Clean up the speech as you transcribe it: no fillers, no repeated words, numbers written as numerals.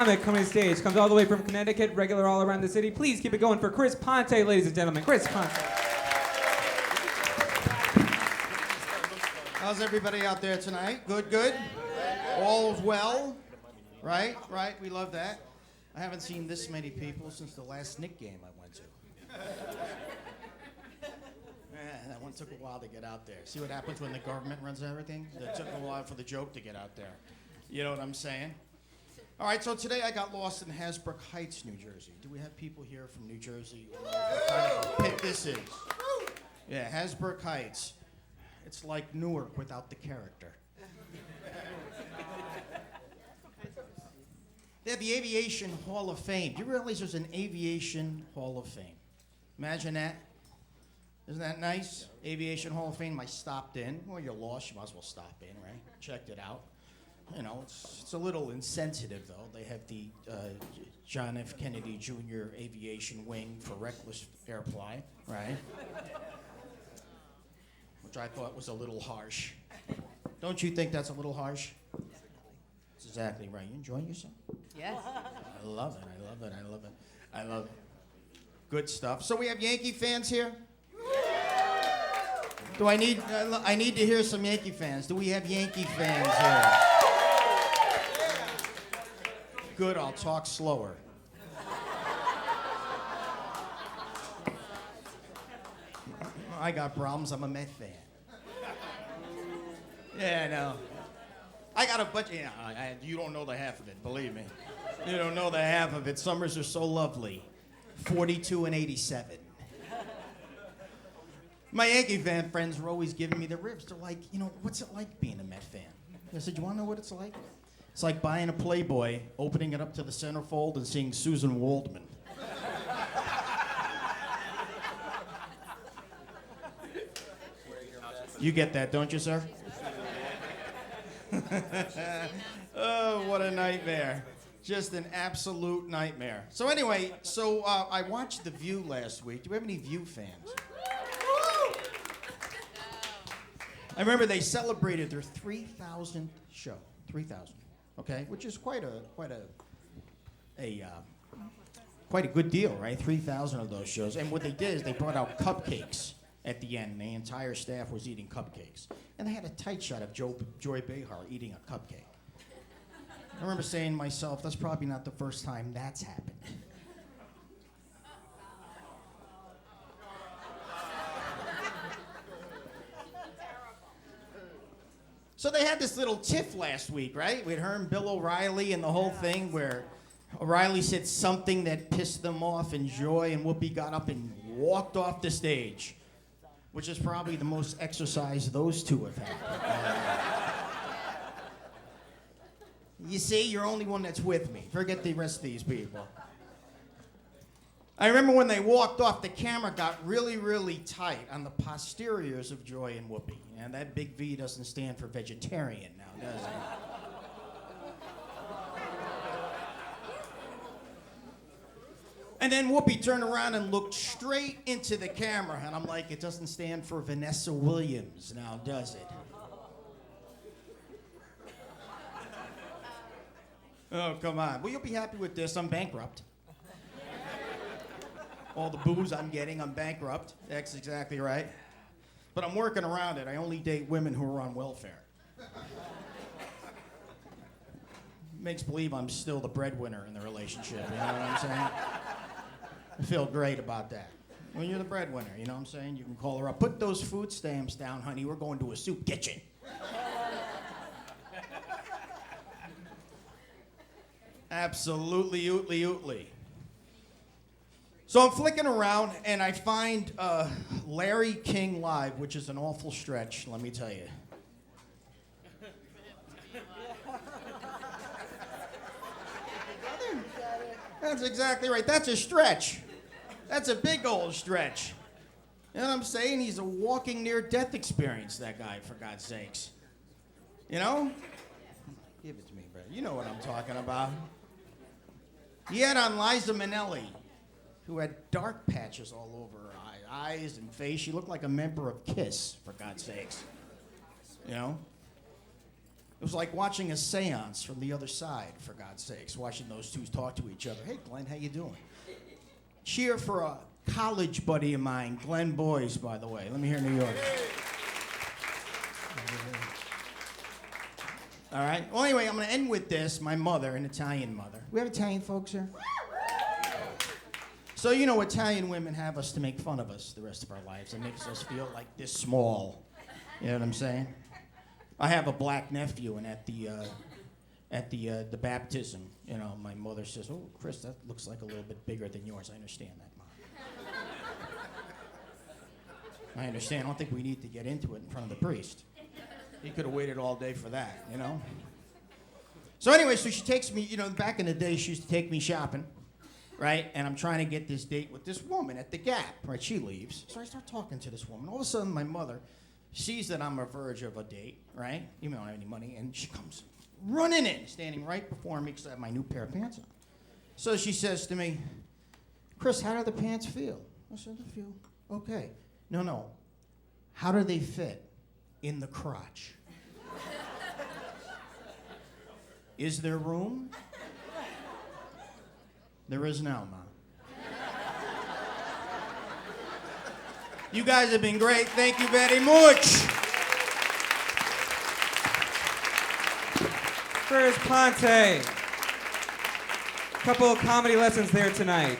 Coming to stage, comes all the way from Connecticut, regular all around the city. Please keep it going for Chris Ponte, ladies and gentlemen. Chris Ponte. How's everybody out there tonight? Good, good? All's well? Right, right, we love that. I haven't seen this many people since the last Knick game I went to. That one took a while to get out there. See what happens when the government runs everything? It took a while for the joke to get out there. You know what I'm saying? All right, so today I got lost in Hasbrook Heights, New Jersey. Do we have people here from New Jersey? What kind of a pit this is? Yeah, Hasbrook Heights. It's like Newark without the character. They have the Aviation Hall of Fame. Do you realize there's an Aviation Hall of Fame? Imagine that. Isn't that nice? Aviation Hall of Fame. I stopped in. Well, you're lost. You might as well stop in, right? Checked it out. You know, it's a little insensitive, though. They have the John F. Kennedy Jr. Aviation Wing for reckless airfly, right? Which I thought was a little harsh. Don't you think that's a little harsh? That's exactly right. You enjoying yourself? Yes. I love it. I love it. I love it. I love it. Good stuff. So we have Yankee fans here? Do I need to hear some Yankee fans. Do we have Yankee fans here? Good, I'll talk slower. I got problems, I'm a Met fan. Yeah, no. I got a bunch, you don't know the half of it, believe me. You don't know the half of it. Summers are so lovely. 42 and 87. My Yankee fan friends were always giving me the ribs. They're like, what's it like being a Met fan? I said, you want to know what it's like? It's like buying a Playboy, opening it up to the centerfold, and seeing Susan Waldman. You get that, don't you, sir? Oh, what a nightmare. Just an absolute nightmare. So anyway, I watched The View last week. Do we have any View fans? I remember they celebrated their 3,000th show. 3,000. Okay, which is quite a good deal, right? 3,000 of those shows. And what they did is they brought out cupcakes at the end. And the entire staff was eating cupcakes. And they had a tight shot of Joy Behar eating a cupcake. I remember saying to myself, that's probably not the first time that's happened. So they had this little tiff last week, right? With her and Bill O'Reilly and the whole thing where O'Reilly said something that pissed them off, and Joy and Whoopi got up and walked off the stage, which is probably the most exercise those two have had. You see, you're the only one that's with me. Forget the rest of these people. I remember when they walked off, the camera got really, really tight on the posteriors of Joy and Whoopi. And that big V doesn't stand for vegetarian now, does it? And then Whoopi turned around and looked straight into the camera. And I'm like, it doesn't stand for Vanessa Williams now, does it? Oh, come on. Well, you'll be happy with this. I'm bankrupt. All the booze I'm getting, I'm bankrupt. That's exactly right. But I'm working around it. I only date women who are on welfare. Makes believe I'm still the breadwinner in the relationship, you know what I'm saying? I feel great about that. When you're the breadwinner, you know what I'm saying? You can call her up. Put those food stamps down, honey. We're going to a soup kitchen. Absolutely, ootly, ootly. So I'm flicking around, and I find Larry King Live, which is an awful stretch, let me tell you. That's exactly right. That's a stretch. That's a big old stretch. You know what I'm saying? He's a walking near-death experience, that guy, for God's sakes. You know? Give it to me, brother. You know what I'm talking about. He had on Liza Minnelli, who had dark patches all over her eyes and face. She looked like a member of KISS, for God's sakes. You know? It was like watching a seance from the other side, for God's sakes, watching those two talk to each other. Hey, Glenn, how you doing? Cheer for a college buddy of mine, Glenn Boyes, by the way. Let me hear New York. All right. Well, anyway, I'm going to end with this. My mother, an Italian mother. We have Italian folks here? So, you know, Italian women have us to make fun of us the rest of our lives. It makes us feel like this small. You know what I'm saying? I have a black nephew, and at the baptism, you know, my mother says, "Oh, Chris, that looks like a little bit bigger than yours." I understand that, Mom. I understand. I don't think we need to get into it in front of the priest. He could have waited all day for that, you know? So anyway, so she takes me, you know, back in the day, she used to take me shopping, right? And I'm trying to get this date with this woman at the Gap, right? She leaves. So I start talking to this woman. All of a sudden, my mother sees that I'm on the verge of a date, right? Even though I don't have any money. And she comes running in, standing right before me because I have my new pair of pants on. So she says to me, "Chris, how do the pants feel?" I said, "They feel okay." No. How do they fit in the crotch? Is there room? There is now, Mom. You guys have been great. Thank you very much. Chris Ponte. Couple of comedy lessons there tonight.